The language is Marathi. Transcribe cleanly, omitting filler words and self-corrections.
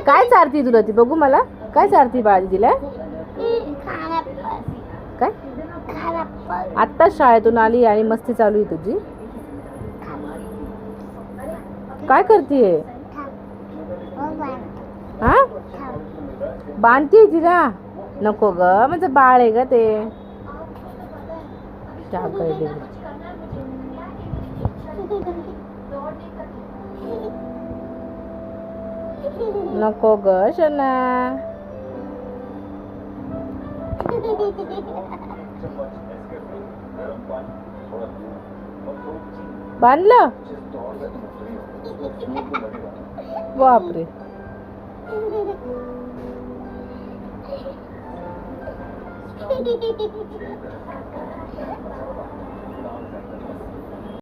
काय चारती तुला ती? बघू मला काय चारती बाळा तिला? काय आत्ताच शाळेतून आली आणि मस्ती चालू आहे तुझी? काय करतीये? हा बांधतीये तिला? नको ग, म्हणजे बाळ आहे ग ते. नको ग शना. बांधलं? बापरे.